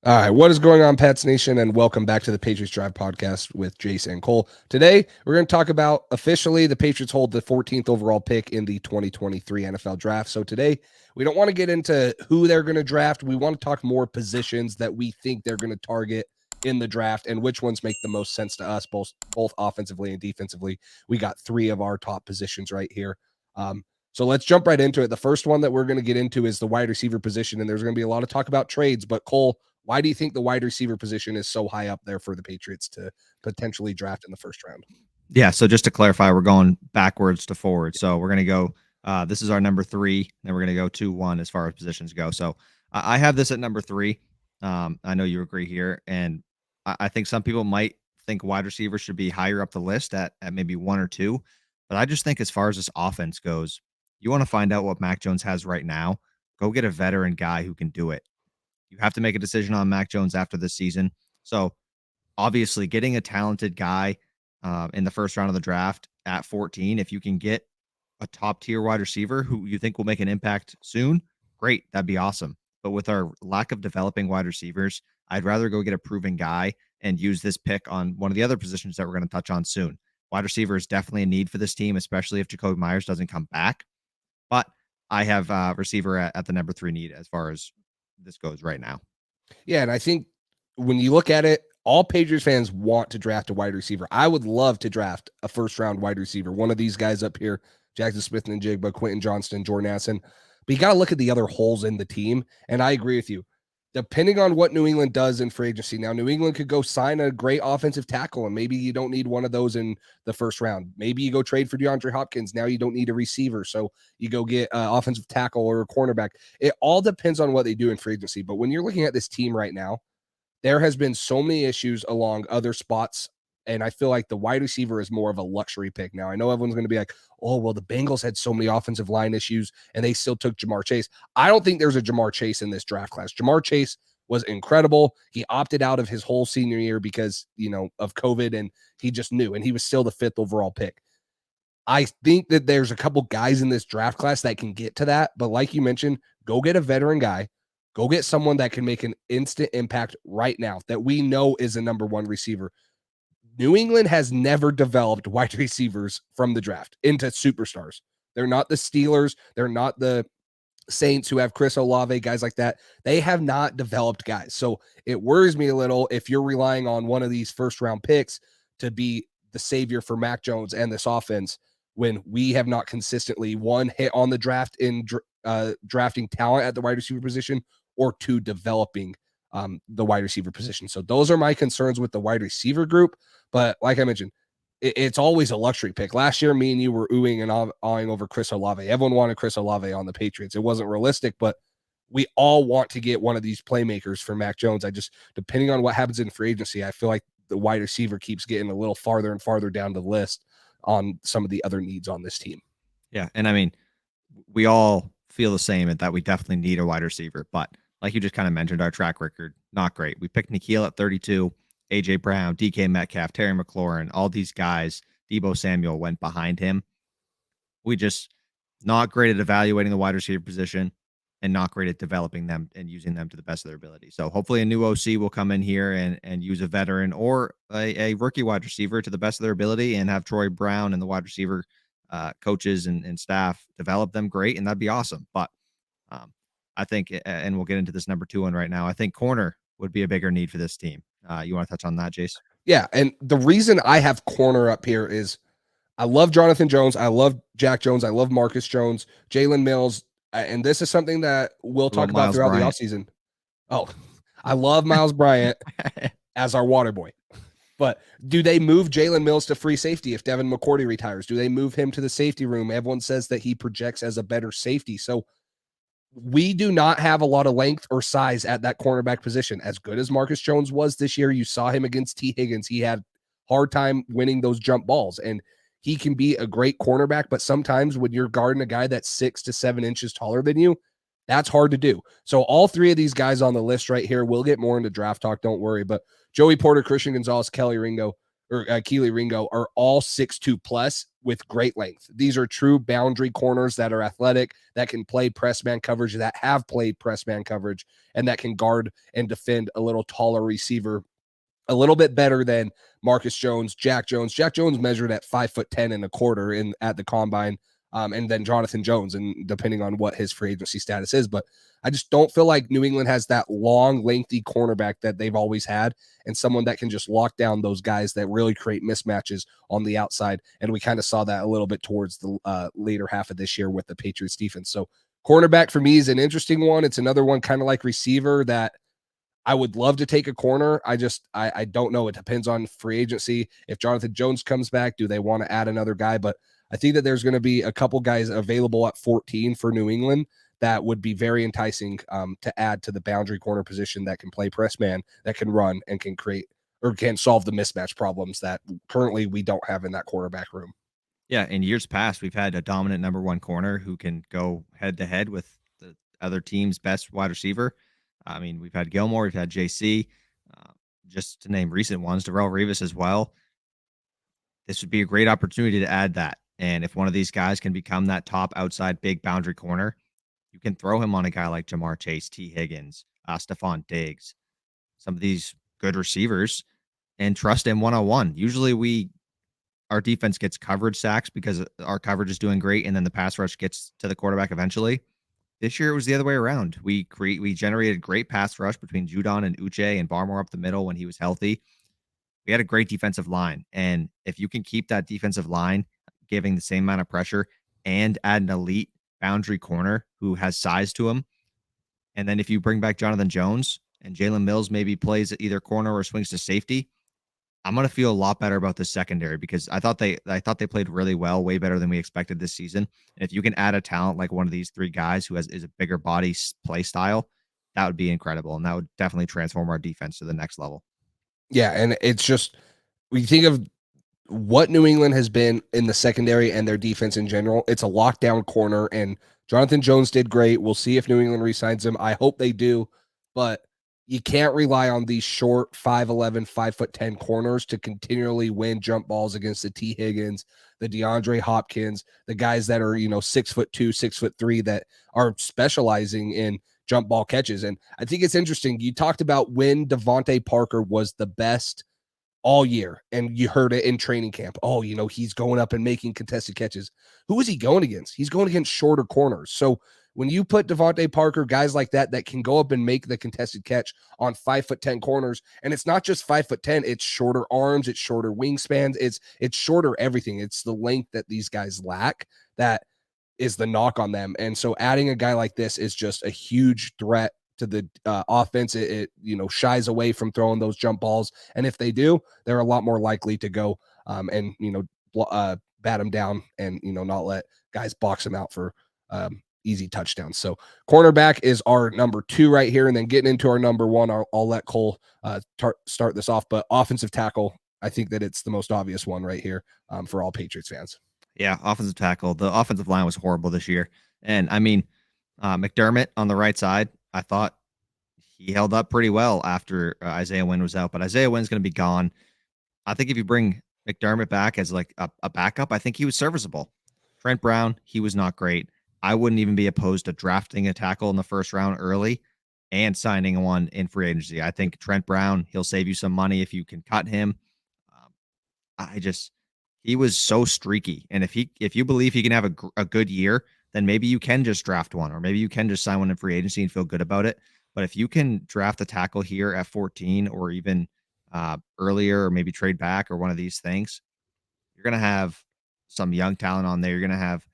All right, what is going on, Pats Nation, and welcome back to the Patriots Drive podcast with Jason and Cole. Today, we're going to talk about officially the Patriots hold the 14th overall pick in the 2023 NFL Draft. So today, we don't want to get into who they're going to draft. We want to talk more positions that we think they're going to target in the draft and which ones make the most sense to us, both offensively and defensively. We got three of our top positions right here. So let's jump right into it. The first one that we're going to get into is the wide receiver position, and there's going to be a lot of talk about trades, but Cole, why do you think the wide receiver position is so high up there for the Patriots to potentially draft in the first round? Yeah, so just to clarify, we're going backwards to forward. So we're going to go, this is our number 3, then we're going to go 2-1 as far as positions go. So I have this at number 3. I know you agree here. And I think some people might think wide receivers should be higher up the list at maybe 1 or 2. But I just think as far as this offense goes, you want to find out what Mac Jones has right now. Go get a veteran guy who can do it. You have to make a decision on Mac Jones after this season. So obviously getting a talented guy in the first round of the draft at 14, if you can get a top tier wide receiver who you think will make an impact soon, great. That'd be awesome. But with our lack of developing wide receivers, I'd rather go get a proven guy and use this pick on one of the other positions that we're going to touch on soon. Wide receiver is definitely a need for this team, especially if Jacoby Myers doesn't come back. But I have receiver at the number 3 need as far as this goes right now. Yeah, and I think when you look at it, all Patriots fans want to draft a wide receiver. I would love to draft a first round wide receiver. One of these guys up here, Jackson Smith and Jigba, Quentin Johnston, Jordan Addison. But you got to look at the other holes in the team. And I agree with you. Depending on what New England does in free agency. Now, New England could go sign a great offensive tackle, and maybe you don't need one of those in the first round. Maybe you go trade for DeAndre Hopkins. Now you don't need a receiver, so you go get an offensive tackle or a cornerback. It all depends on what they do in free agency. But when you're looking at this team right now, there has been so many issues along other spots, and I feel like the wide receiver is more of a luxury pick now. I know everyone's going to be like, oh, well, the Bengals had so many offensive line issues, and they still took Jamar Chase. I don't think there's a Jamar Chase in this draft class. Jamar Chase was incredible. He opted out of his whole senior year because, of COVID, and he just knew, and he was still the 5th overall pick. I think that there's a couple guys in this draft class that can get to that, but like you mentioned, go get a veteran guy. Go get someone that can make an instant impact right now that we know is a number 1 receiver. New England has never developed wide receivers from the draft into superstars. They're not the Steelers. They're not the Saints who have Chris Olave, guys like that. They have not developed guys. So it worries me a little if you're relying on one of these first round picks to be the savior for Mac Jones and this offense when we have not consistently, 1, hit on the draft in drafting talent at the wide receiver position, or 2, developing the wide receiver position. So those are my concerns with the wide receiver group. But like I mentioned, it's always a luxury pick. Last year, me and you were oohing and awing over Chris Olave. Everyone wanted Chris Olave on the Patriots. It wasn't realistic, but we all want to get one of these playmakers for Mac Jones. Depending on what happens in free agency, I feel like the wide receiver keeps getting a little farther and farther down the list on some of the other needs on this team. Yeah, and I mean, we all feel the same in that we definitely need a wide receiver, but like you just kind of mentioned, our track record, not great. We picked N'Keal at 32, A.J. Brown, DK Metcalf, Terry McLaurin, all these guys, Deebo Samuel went behind him. We just not great at evaluating the wide receiver position and not great at developing them and using them to the best of their ability. So hopefully a new OC will come in here and use a veteran or a rookie wide receiver to the best of their ability and have Troy Brown and the wide receiver coaches and staff develop them great, and that'd be awesome. But I think, and we'll get into this number 2 one right now, I think corner would be a bigger need for this team. You want to touch on that, Jace? Yeah, and the reason I have corner up here is I love Jonathan Jones. I love Jack Jones. I love Marcus Jones, Jalen Mills. And this is something that we'll talk about Miles throughout Bryant. the offseason. Oh, I love Miles Bryant as our water boy. But do they move Jalen Mills to free safety if Devin McCourty retires? Do they move him to the safety room? Everyone says that he projects as a better safety. So we do not have a lot of length or size at that cornerback position. As good as Marcus Jones was this year, you saw him against T. Higgins. He had hard time winning those jump balls, and he can be a great cornerback, but sometimes when you're guarding a guy that's 6 to 7 inches taller than you, that's hard to do. So all 3 of these guys on the list right here, we'll get more into draft talk, don't worry, but Joey Porter, Christian Gonzalez, Kelly Ringo, or Keely Ringo are all 6'2 plus with great length. These are true boundary corners that are athletic, that can play press man coverage, that have played press man coverage, and that can guard and defend a little taller receiver a little bit better than Marcus Jones, Jack Jones. Jack Jones measured at 5'10" and a quarter in at the combine. And then Jonathan Jones, and depending on what his free agency status is. But I just don't feel like New England has that long, lengthy cornerback that they've always had, and someone that can just lock down those guys that really create mismatches on the outside. And we kind of saw that a little bit towards the later half of this year with the Patriots defense. So cornerback for me is an interesting one. It's another one kind of like receiver that I would love to take a corner. I don't know. It depends on free agency. If Jonathan Jones comes back, do they want to add another guy? But I think that there's going to be a couple guys available at 14 for New England that would be very enticing to add to the boundary corner position that can play press man, that can run and can create or can solve the mismatch problems that currently we don't have in that quarterback room. Yeah, in years past, we've had a dominant number one corner who can go head to head with the other team's best wide receiver. I mean, we've had Gilmore, we've had JC, uh, just to name recent ones, Darrell Revis as well. This would be a great opportunity to add that. And if one of these guys can become that top outside big boundary corner, you can throw him on a guy like Jamar Chase, T. Higgins, Stephon Diggs, some of these good receivers, and trust him one on one. Usually, our defense gets coverage sacks because our coverage is doing great, and then the pass rush gets to the quarterback eventually. This year it was the other way around. We generated great pass rush between Judon and Uche and Barmore up the middle when he was healthy. We had a great defensive line, and if you can keep that defensive line giving the same amount of pressure and add an elite boundary corner who has size to him, and then if you bring back Jonathan Jones and Jalen Mills maybe plays at either corner or swings to safety, I'm gonna feel a lot better about this secondary because I thought they played really well, way better than we expected this season. And if you can add a talent like one of these three guys who is a bigger body play style, that would be incredible, and that would definitely transform our defense to the next level. Yeah, and it's just we think of what New England has been in the secondary and their defense in general. It's a lockdown corner, and Jonathan Jones did great. We'll see if New England resigns him. I hope they do, but you can't rely on these short 5'11", 5'10" corners to continually win jump balls against the T. Higgins, the DeAndre Hopkins, the guys that are 6'2", 6'3" that are specializing in jump ball catches. And I think it's interesting. You talked about when Devontae Parker was the best all year, and you heard it in training camp. Oh, he's going up and making contested catches. Who is he going against? He's going against shorter corners. So when you put Devontae Parker, guys like that can go up and make the contested catch on 5'10" corners, and it's not just 5'10", it's shorter arms, it's shorter wingspans, it's shorter everything. It's the length that these guys lack that is the knock on them. And so adding a guy like this is just a huge threat to the offense. It shies away from throwing those jump balls, and if they do, they're a lot more likely to go and bat them down and not let guys box them out for easy touchdowns. So cornerback is our number 2 right here, and then getting into our number 1, I'll let Cole start this off. But offensive tackle, I think that it's the most obvious one right here for all Patriots fans. Yeah, offensive tackle. The offensive line was horrible this year, and I mean, McDermott on the right side, I thought he held up pretty well after Isaiah Wynn was out, but Isaiah Wynn's going to be gone. I think if you bring McDermott back as like a backup, I think he was serviceable. Trent Brown, he was not great. I wouldn't even be opposed to drafting a tackle in the first round early and signing one in free agency. I think Trent Brown, he'll save you some money if you can cut him. Um, he was so streaky, and if you believe he can have a good year, then maybe you can just draft one, or maybe you can just sign one in free agency and feel good about it. But if you can draft a tackle here at 14, or even earlier, or maybe trade back, or one of these things, you're going to have some young talent on there. You're going to have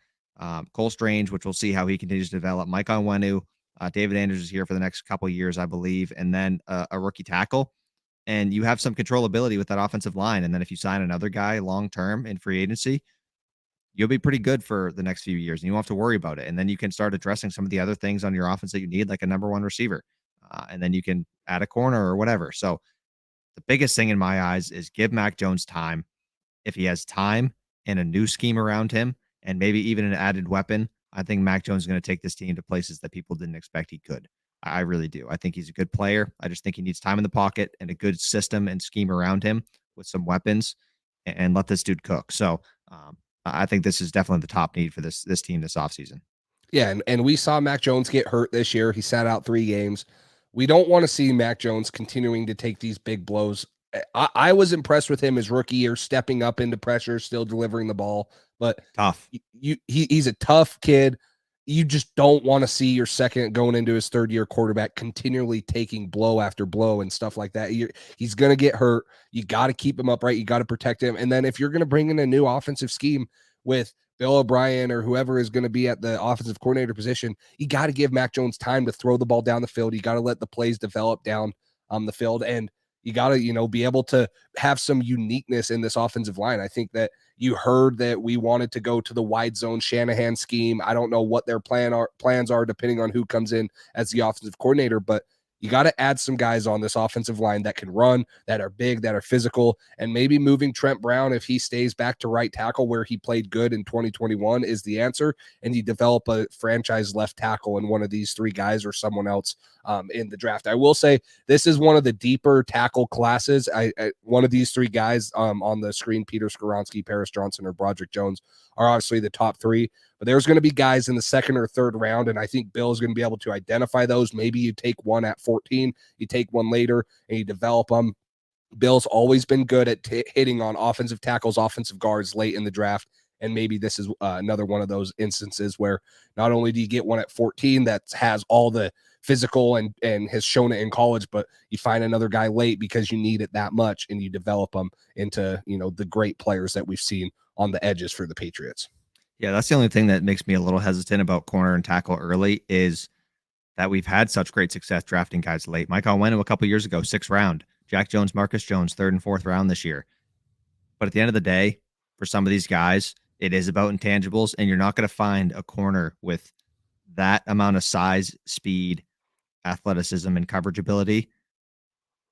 Cole Strange, which we'll see how he continues to develop. Mike Onwenu, David Andrews is here for the next couple of years, I believe, and then a rookie tackle. And you have some controllability with that offensive line. And then if you sign another guy long term in free agency, you'll be pretty good for the next few years, and you won't have to worry about it. And then you can start addressing some of the other things on your offense that you need, like a number 1 receiver, and then you can add a corner or whatever. So the biggest thing in my eyes is give Mac Jones time. If he has time and a new scheme around him, and maybe even an added weapon, I think Mac Jones is going to take this team to places that people didn't expect he could. I really do. I think he's a good player. I just think he needs time in the pocket and a good system and scheme around him with some weapons. and let this dude cook. So I think this is definitely the top need for this team this offseason. Yeah, and we saw Mac Jones get hurt this year. He sat out 3 games. We don't want to see Mac Jones continuing to take these big blows. I was impressed with him his rookie year, stepping up into pressure, still delivering the ball. But Tough. He's a tough kid. You just don't want to see your second going into his third year quarterback continually taking blow after blow and stuff like that. He's going to get hurt. You got to keep him upright. You got to protect him. And then if you're going to bring in a new offensive scheme with Bill O'Brien or whoever is going to be at the offensive coordinator position, you got to give Mac Jones time to throw the ball down the field. You got to let the plays develop down the field, and you got to, be able to have some uniqueness in this offensive line. I think that you heard that we wanted to go to the wide zone Shanahan scheme. I don't know what their plans are depending on who comes in as the offensive coordinator, but you got to add some guys on this offensive line that can run, that are big, that are physical, and maybe moving Trent Brown, if he stays back to right tackle where he played good in 2021, is the answer. And you develop a franchise left tackle in one of these 3 guys or someone else in the draft. I will say this is one of the deeper tackle classes. One of these 3 guys on the screen, Peter Skoronski, Paris Johnson, or Broderick Jones, are obviously the top 3. But there's going to be guys in the second or third round, and I think Bill is going to be able to identify those. Maybe you take one at 14, you take one later, and you develop them. Bill's always been good at hitting on offensive tackles, offensive guards late in the draft, and maybe this is another one of those instances where not only do you get one at 14 that has all the physical and has shown it in college, but you find another guy late because you need it that much, and you develop them into the great players that we've seen on the edges for the Patriots. Yeah, that's the only thing that makes me a little hesitant about corner and tackle early is that we've had such great success drafting guys late. Mike Onwenu a couple years ago, 6th round. Jack Jones, Marcus Jones, 3rd and 4th round this year. But at the end of the day, for some of these guys, it is about intangibles, and you're not going to find a corner with that amount of size, speed, athleticism, and coverage ability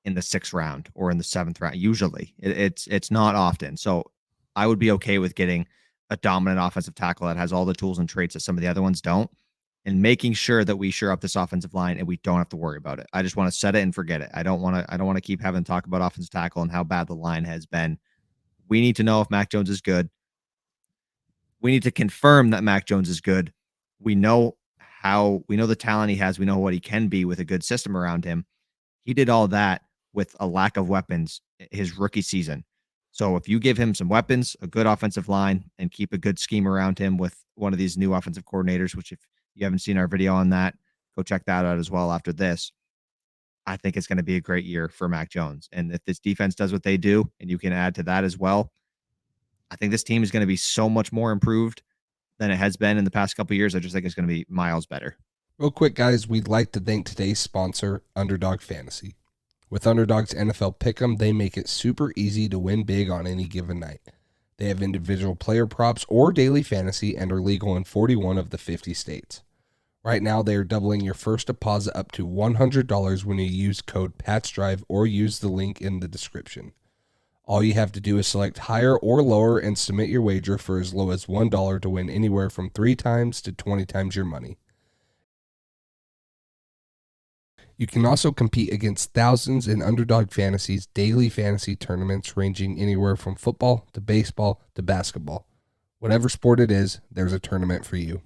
in the 6th round or in the 7th round. Usually, it's not often. So I would be okay with getting a dominant offensive tackle that has all the tools and traits that some of the other ones don't, and making sure that we shore up this offensive line and we don't have to worry about it. I just want to set it and forget it. I don't want to keep having to talk about offensive tackle and how bad the line has been. We need to know if Mac Jones is good. We need to confirm that Mac Jones is good. We know the talent he has. We know what he can be with a good system around him. He did all that with a lack of weapons his rookie season. So if you give him some weapons, a good offensive line, and keep a good scheme around him with one of these new offensive coordinators, which if you haven't seen our video on that, go check that out as well after this. I think it's going to be a great year for Mac Jones. And if this defense does what they do, and you can add to that as well, I think this team is going to be so much more improved than it has been in the past couple of years. I just think it's going to be miles better. Real quick, guys, we'd like to thank today's sponsor, Underdog Fantasy. With Underdog's NFL Pick'em, they make it super easy to win big on any given night. They have individual player props or daily fantasy and are legal in 41 of the 50 states. Right now, they are doubling your first deposit up to $100 when you use code PATSDRIVE or use the link in the description. All you have to do is select higher or lower and submit your wager for as low as $1 to win anywhere from 3 times to 20 times your money. You can also compete against thousands in Underdog Fantasy's daily fantasy tournaments ranging anywhere from football to baseball to basketball. Whatever sport it is, there's a tournament for you.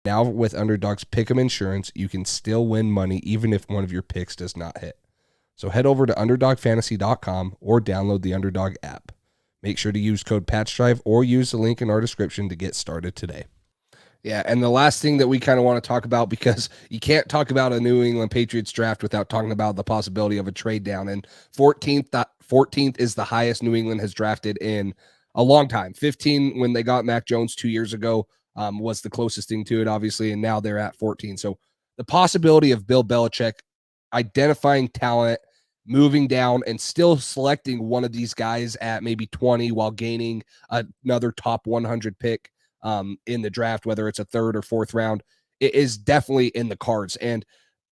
Now with Underdog's Pick'em Insurance, you can still win money even if one of your picks does not hit. So head over to UnderdogFantasy.com or download the Underdog app. Make sure to use code PATCHDRIVE or use the link in our description to get started today. Yeah, and the last thing that we kind of want to talk about, because you can't talk about a New England Patriots draft without talking about the possibility of a trade down. And 14th is the highest New England has drafted in a long time. 15 when they got Mac Jones 2 years ago was the closest thing to it, obviously, and now they're at 14. So the possibility of Bill Belichick identifying talent, moving down, and still selecting one of these guys at maybe 20 while gaining another top 100 pick in the draft, whether it's a 3rd or 4th round, it is definitely in the cards. And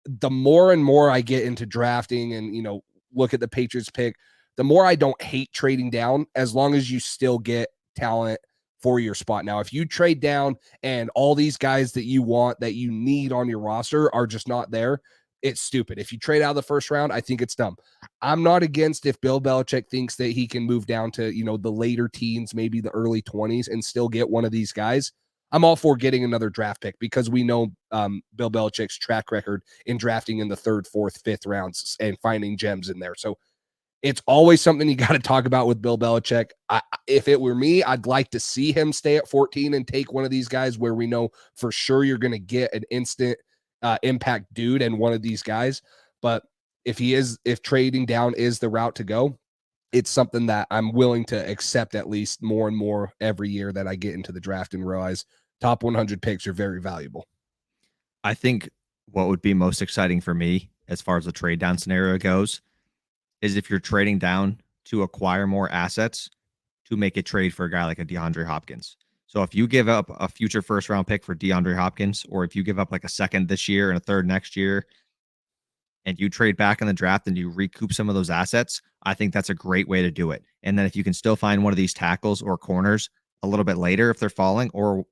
the more and more I get into drafting and, look at the Patriots pick, the more I don't hate trading down as long as you still get talent for your spot. Now, if you trade down and all these guys that you want, that you need on your roster are just not there, it's stupid. If you trade out of the first round, I think it's dumb. I'm not against if Bill Belichick thinks that he can move down to, the later teens, maybe the early 20s, and still get one of these guys. I'm all for getting another draft pick because we know Bill Belichick's track record in drafting in the 3rd, 4th, 5th rounds and finding gems in there. So it's always something you got to talk about with Bill Belichick. If it were me, I'd like to see him stay at 14 and take one of these guys where we know for sure you're going to get an instant impact dude and one of these guys. But if trading down is the route to go, it's something that I'm willing to accept at least more and more every year that I get into the draft and realize top 100 picks are very valuable. I think what would be most exciting for me as far as the trade down scenario goes is if you're trading down to acquire more assets to make a trade for a guy like a DeAndre Hopkins. So if you give up a future first round pick for DeAndre Hopkins, or if you give up like a second this year and a third next year, and you trade back in the draft and you recoup some of those assets, I think that's a great way to do it. And then if you can still find one of these tackles or corners a little bit later if they're falling, or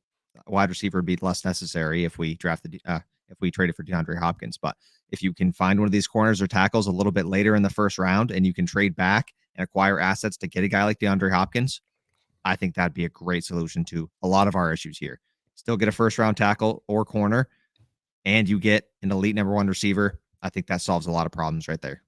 wide receiver would be less necessary if we if we traded for DeAndre Hopkins. But if you can find one of these corners or tackles a little bit later in the first round and you can trade back and acquire assets to get a guy like DeAndre Hopkins, I think that'd be a great solution to a lot of our issues here. Still get a first round tackle or corner, and you get an elite number 1 receiver. I think that solves a lot of problems right there.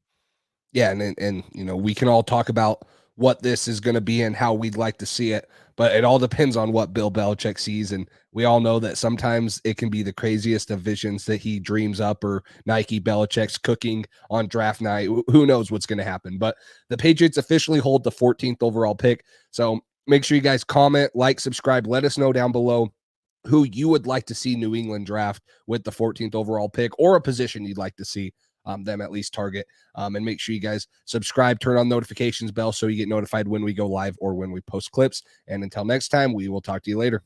Yeah, and we can all talk about what this is going to be and how we'd like to see it, but it all depends on what Bill Belichick sees. And we all know that sometimes it can be the craziest of visions that he dreams up, or Nike Belichick's cooking on draft night. Who knows what's going to happen? But the Patriots officially hold the 14th overall pick. So make sure you guys comment, like, subscribe. Let us know down below who you would like to see New England draft with the 14th overall pick, or a position you'd like to see them at least target. And make sure you guys subscribe, turn on notifications bell so you get notified when we go live or when we post clips. And until next time, we will talk to you later.